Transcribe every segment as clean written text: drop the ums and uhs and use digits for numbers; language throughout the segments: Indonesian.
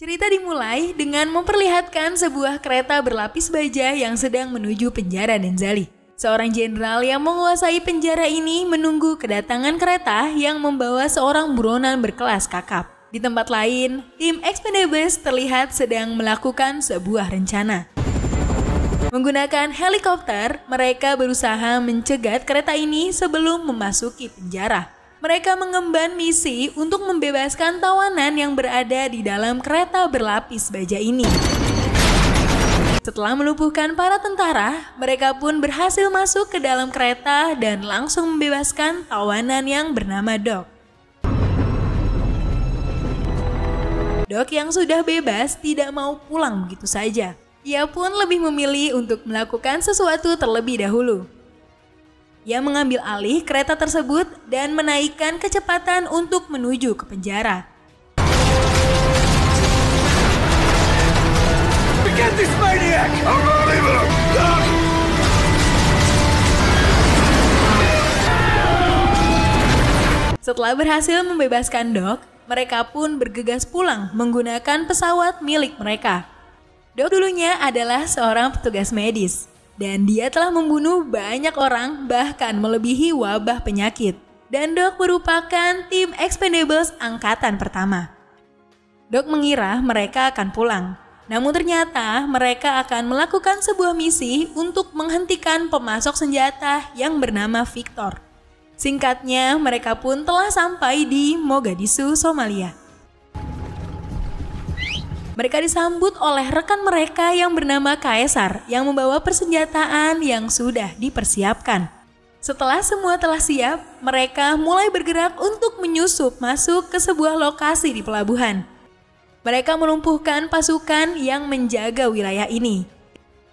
Cerita dimulai dengan memperlihatkan sebuah kereta berlapis baja yang sedang menuju penjara Denzali. Seorang jenderal yang menguasai penjara ini menunggu kedatangan kereta yang membawa seorang buronan berkelas kakap. Di tempat lain, tim Expendables terlihat sedang melakukan sebuah rencana. Menggunakan helikopter, mereka berusaha mencegat kereta ini sebelum memasuki penjara. Mereka mengemban misi untuk membebaskan tawanan yang berada di dalam kereta berlapis baja ini. Setelah melumpuhkan para tentara, mereka pun berhasil masuk ke dalam kereta dan langsung membebaskan tawanan yang bernama Doc. Doc yang sudah bebas tidak mau pulang begitu saja. Ia pun lebih memilih untuk melakukan sesuatu terlebih dahulu. Ia mengambil alih kereta tersebut dan menaikkan kecepatan untuk menuju ke penjara. Setelah berhasil membebaskan Doc, mereka pun bergegas pulang menggunakan pesawat milik mereka. Doc dulunya adalah seorang petugas medis. Dan dia telah membunuh banyak orang, bahkan melebihi wabah penyakit. Dan Doc merupakan tim Expendables angkatan pertama. Doc mengira mereka akan pulang. Namun ternyata mereka akan melakukan sebuah misi untuk menghentikan pemasok senjata yang bernama Victor. Singkatnya, mereka pun telah sampai di Mogadishu, Somalia. Mereka disambut oleh rekan mereka yang bernama Kaisar yang membawa persenjataan yang sudah dipersiapkan. Setelah semua telah siap, mereka mulai bergerak untuk menyusup masuk ke sebuah lokasi di pelabuhan. Mereka melumpuhkan pasukan yang menjaga wilayah ini.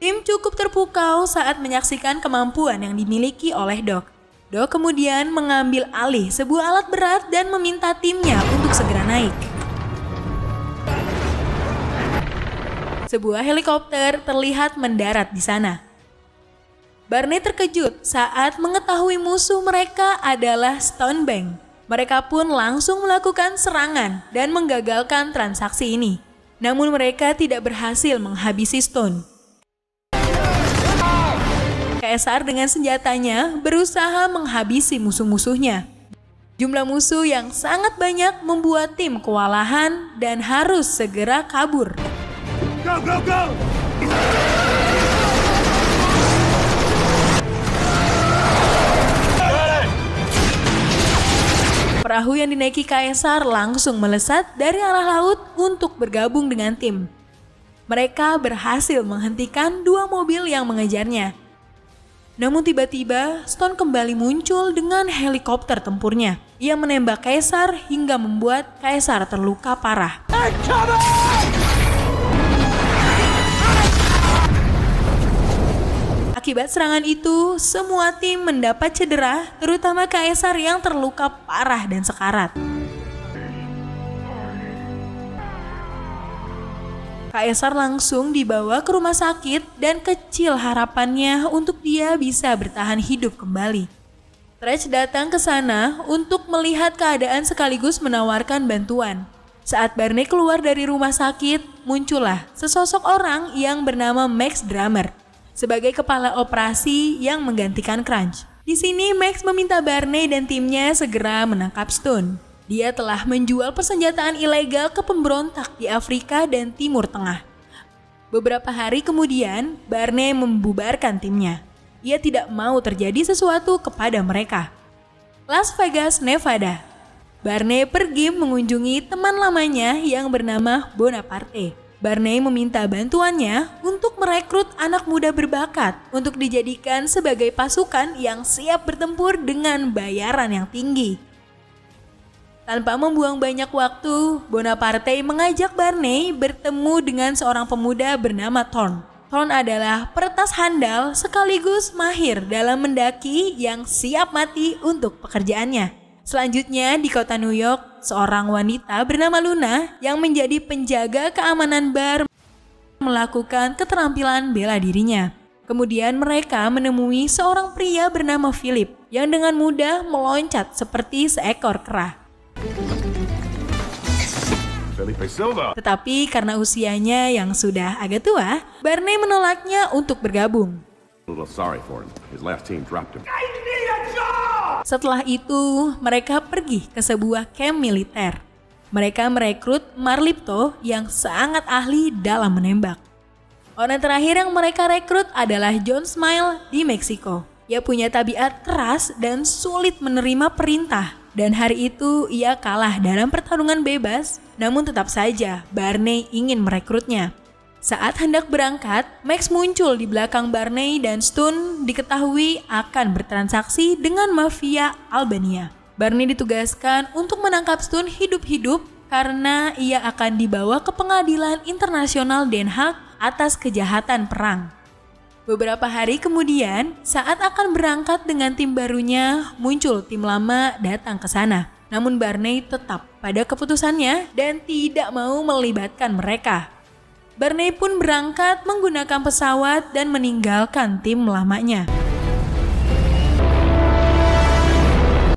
Tim cukup terpukau saat menyaksikan kemampuan yang dimiliki oleh Doc. Doc kemudian mengambil alih sebuah alat berat dan meminta timnya untuk segera naik. Sebuah helikopter terlihat mendarat di sana. Barney terkejut saat mengetahui musuh mereka adalah Stonebank. Mereka pun langsung melakukan serangan dan menggagalkan transaksi ini. Namun mereka tidak berhasil menghabisi Stone. Kaisar dengan senjatanya berusaha menghabisi musuh-musuhnya. Jumlah musuh yang sangat banyak membuat tim kewalahan dan harus segera kabur. Go, go, go! Perahu yang dinaiki Kaisar langsung melesat dari arah laut untuk bergabung dengan tim. Mereka berhasil menghentikan dua mobil yang mengejarnya. Namun tiba-tiba Stone kembali muncul dengan helikopter tempurnya. Ia menembak Kaisar hingga membuat Kaisar terluka parah. Akibat serangan itu, semua tim mendapat cedera, terutama Kaisar yang terluka parah dan sekarat. Kaisar langsung dibawa ke rumah sakit dan kecil harapannya untuk dia bisa bertahan hidup kembali. Stretch datang ke sana untuk melihat keadaan sekaligus menawarkan bantuan. Saat Barney keluar dari rumah sakit, muncullah sesosok orang yang bernama Max Drummer sebagai kepala operasi yang menggantikan Crunch. Di sini Max meminta Barney dan timnya segera menangkap Stone. Dia telah menjual persenjataan ilegal ke pemberontak di Afrika dan Timur Tengah. Beberapa hari kemudian, Barney membubarkan timnya. Ia tidak mau terjadi sesuatu kepada mereka. Las Vegas, Nevada. Barney pergi mengunjungi teman lamanya yang bernama Bonaparte. Barney meminta bantuannya untuk merekrut anak muda berbakat untuk dijadikan sebagai pasukan yang siap bertempur dengan bayaran yang tinggi. Tanpa membuang banyak waktu, Bonaparte mengajak Barney bertemu dengan seorang pemuda bernama Thorn. Thorn adalah peretas handal sekaligus mahir dalam mendaki yang siap mati untuk pekerjaannya. Selanjutnya di kota New York, seorang wanita bernama Luna yang menjadi penjaga keamanan bar melakukan keterampilan bela dirinya. Kemudian mereka menemui seorang pria bernama Philip yang dengan mudah meloncat seperti seekor kera. Felipe Silva. Tetapi karena usianya yang sudah agak tua, Barney menolaknya untuk bergabung. A little sorry for him. His last team dropped him. Setelah itu, mereka pergi ke sebuah camp militer. Mereka merekrut Marlipto yang sangat ahli dalam menembak. Orang terakhir yang mereka rekrut adalah John Smile di Meksiko. Ia punya tabiat keras dan sulit menerima perintah. Dan hari itu ia kalah dalam pertarungan bebas, namun tetap saja Barney ingin merekrutnya. Saat hendak berangkat, Max muncul di belakang Barney dan Stone diketahui akan bertransaksi dengan mafia Albania. Barney ditugaskan untuk menangkap Stone hidup-hidup karena ia akan dibawa ke pengadilan internasional Den Haag atas kejahatan perang. Beberapa hari kemudian, saat akan berangkat dengan tim barunya, muncul tim lama datang ke sana. Namun Barney tetap pada keputusannya dan tidak mau melibatkan mereka. Barney pun berangkat menggunakan pesawat dan meninggalkan tim lamanya.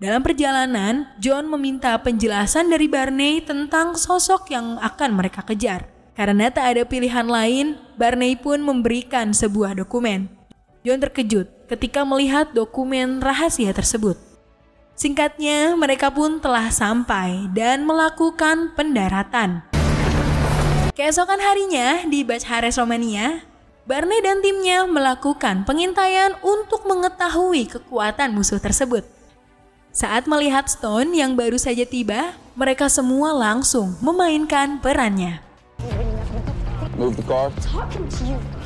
Dalam perjalanan, John meminta penjelasan dari Barney tentang sosok yang akan mereka kejar. Karena tak ada pilihan lain, Barney pun memberikan sebuah dokumen. John terkejut ketika melihat dokumen rahasia tersebut. Singkatnya, mereka pun telah sampai dan melakukan pendaratan. Keesokan harinya di Bucharest, Romania, Barney dan timnya melakukan pengintaian untuk mengetahui kekuatan musuh tersebut. Saat melihat Stone yang baru saja tiba, mereka semua langsung memainkan perannya. Move the car.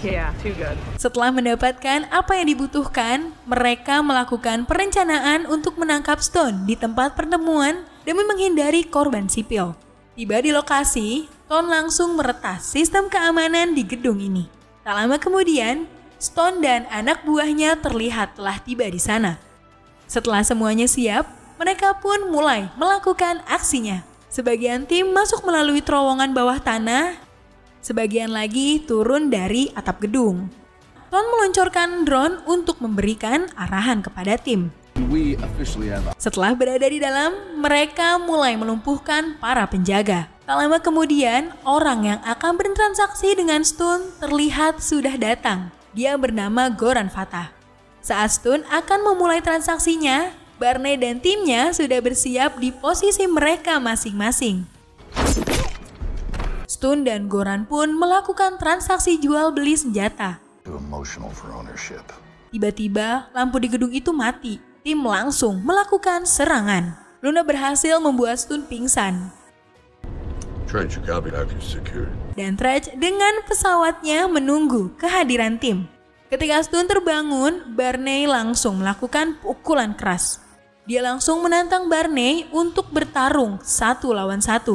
Yeah, too good. Setelah mendapatkan apa yang dibutuhkan, mereka melakukan perencanaan untuk menangkap Stone di tempat pertemuan demi menghindari korban sipil. Tiba di lokasi, Stone langsung meretas sistem keamanan di gedung ini. Tak lama kemudian, Stone dan anak buahnya terlihat telah tiba di sana. Setelah semuanya siap, mereka pun mulai melakukan aksinya. Sebagian tim masuk melalui terowongan bawah tanah, sebagian lagi turun dari atap gedung. Stone meluncurkan drone untuk memberikan arahan kepada tim. Setelah berada di dalam, mereka mulai melumpuhkan para penjaga. Tak lama kemudian, orang yang akan bertransaksi dengan Stone terlihat sudah datang. Dia bernama Goran Fatah. Saat Stone akan memulai transaksinya, Barney dan timnya sudah bersiap di posisi mereka masing-masing. Stone dan Goran pun melakukan transaksi jual beli senjata. Tiba-tiba lampu di gedung itu mati. Tim langsung melakukan serangan. Luna berhasil membuat Stone pingsan. Dan Tretch dengan pesawatnya menunggu kehadiran tim. Ketika Stone terbangun, Barney langsung melakukan pukulan keras. Dia langsung menantang Barney untuk bertarung 1 lawan 1.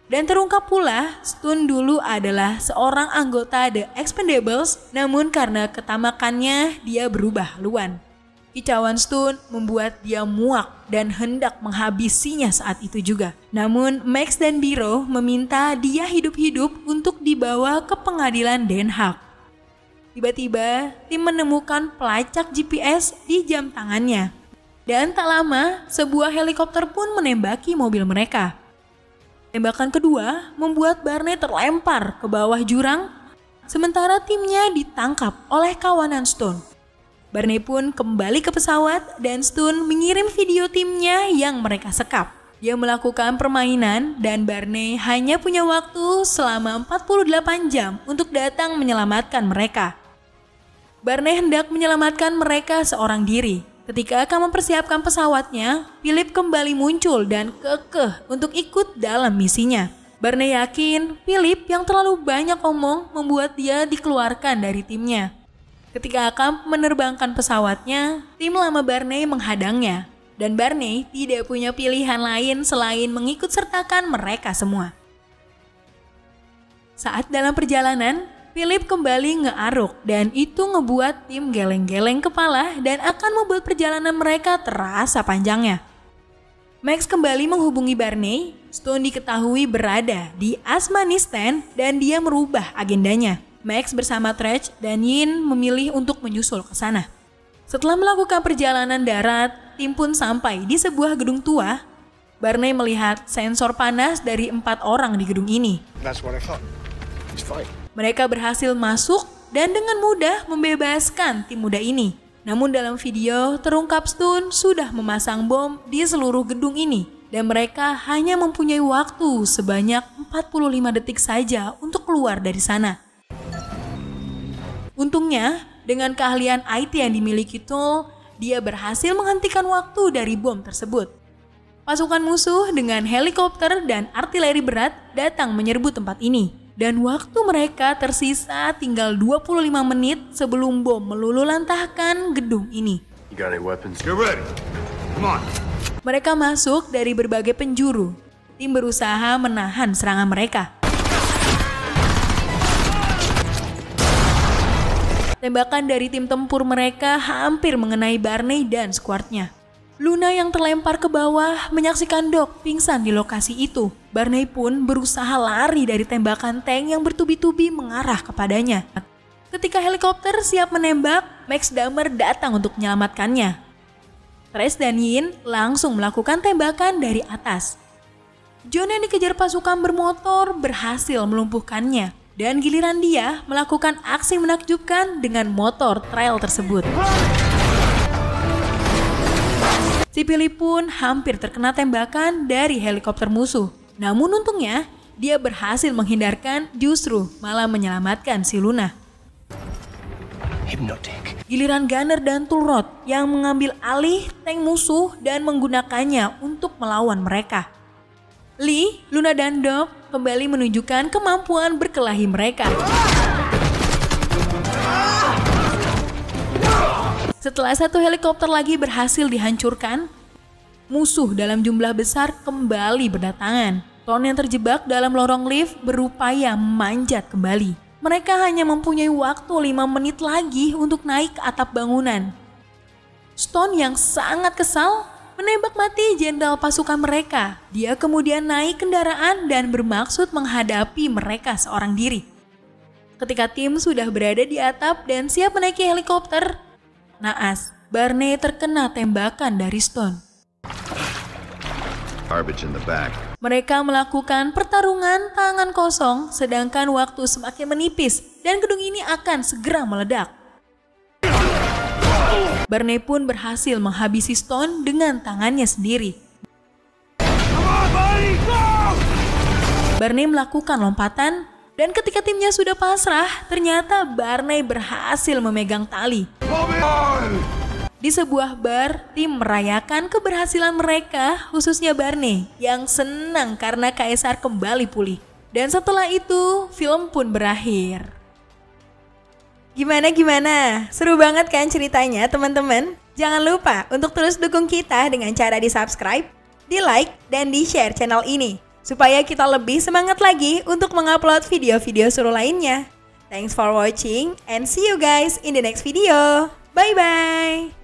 Dan terungkap pula, Stone dulu adalah seorang anggota The Expendables, namun karena ketamakannya dia berubah haluan. Kicauan Stone membuat dia muak dan hendak menghabisinya saat itu juga. Namun Max dan Biro meminta dia hidup-hidup untuk dibawa ke pengadilan Den Haag. Tiba-tiba, tim menemukan pelacak GPS di jam tangannya. Dan tak lama, sebuah helikopter pun menembaki mobil mereka. Tembakan kedua membuat Barney terlempar ke bawah jurang, sementara timnya ditangkap oleh kawanan Stone. Barney pun kembali ke pesawat dan Stone mengirim video timnya yang mereka sekap. Dia melakukan permainan dan Barney hanya punya waktu selama 48 jam untuk datang menyelamatkan mereka. Barney hendak menyelamatkan mereka seorang diri. Ketika akan mempersiapkan pesawatnya, Philip kembali muncul dan kekeh untuk ikut dalam misinya. Barney yakin Philip yang terlalu banyak omong membuat dia dikeluarkan dari timnya. Ketika akan menerbangkan pesawatnya, tim lama Barney menghadangnya. Dan Barney tidak punya pilihan lain selain mengikut sertakan mereka semua. Saat dalam perjalanan, Philip kembali ngearuk dan itu ngebuat tim geleng-geleng kepala dan akan membuat perjalanan mereka terasa panjangnya. Max kembali menghubungi Barney. Stone diketahui berada di Afghanistan dan dia merubah agendanya. Max bersama Tretch dan Yin memilih untuk menyusul ke sana. Setelah melakukan perjalanan darat, tim pun sampai di sebuah gedung tua. Barney melihat sensor panas dari 4 orang di gedung ini. That's what I thought. He's fine. Mereka berhasil masuk dan dengan mudah membebaskan tim muda ini. Namun dalam video terungkap Stone sudah memasang bom di seluruh gedung ini dan mereka hanya mempunyai waktu sebanyak 45 detik saja untuk keluar dari sana. Untungnya, dengan keahlian IT yang dimiliki Tull, dia berhasil menghentikan waktu dari bom tersebut. Pasukan musuh dengan helikopter dan artileri berat datang menyerbu tempat ini. Dan waktu mereka tersisa tinggal 25 menit sebelum bom meluluhlantahkan gedung ini. You got any weapons? Get ready. Come on. Mereka masuk dari berbagai penjuru. Tim berusaha menahan serangan mereka. Tembakan dari tim tempur mereka hampir mengenai Barney dan skuadnya. Luna yang terlempar ke bawah menyaksikan Doc pingsan di lokasi itu. Barney pun berusaha lari dari tembakan tank yang bertubi-tubi mengarah kepadanya. Ketika helikopter siap menembak, Max Dahmer datang untuk menyelamatkannya. Trace dan Yin langsung melakukan tembakan dari atas. John yang dikejar pasukan bermotor berhasil melumpuhkannya. Dan giliran dia melakukan aksi menakjubkan dengan motor trail tersebut. Si Billy pun hampir terkena tembakan dari helikopter musuh. Namun untungnya, dia berhasil menghindarkan, justru malah menyelamatkan si Luna. Hypnotic. Giliran Gunner dan Tulrod yang mengambil alih tank musuh dan menggunakannya untuk melawan mereka. Lee, Luna dan Doc kembali menunjukkan kemampuan berkelahi mereka. Setelah satu helikopter lagi berhasil dihancurkan, musuh dalam jumlah besar kembali berdatangan. Ton yang terjebak dalam lorong lift berupaya memanjat kembali. Mereka hanya mempunyai waktu 5 menit lagi untuk naik ke atap bangunan. Stone yang sangat kesal menembak mati jenderal pasukan mereka. Dia kemudian naik kendaraan dan bermaksud menghadapi mereka seorang diri. Ketika tim sudah berada di atap dan siap menaiki helikopter, naas, Barney terkena tembakan dari Stone. Garbage in the back. Mereka melakukan pertarungan tangan kosong sedangkan waktu semakin menipis dan gedung ini akan segera meledak. Barney pun berhasil menghabisi Stone dengan tangannya sendiri. Barney melakukan lompatan dan ketika timnya sudah pasrah, ternyata Barney berhasil memegang tali. Di sebuah bar, tim merayakan keberhasilan mereka, khususnya Barney yang senang karena Kaisar kembali pulih. Dan setelah itu, film pun berakhir. Gimana? Seru banget kan ceritanya teman-teman? Jangan lupa untuk terus dukung kita dengan cara di-subscribe, di-like, dan di-share channel ini. Supaya kita lebih semangat lagi untuk mengupload video-video seru lainnya. Thanks for watching and see you guys in the next video. Bye-bye!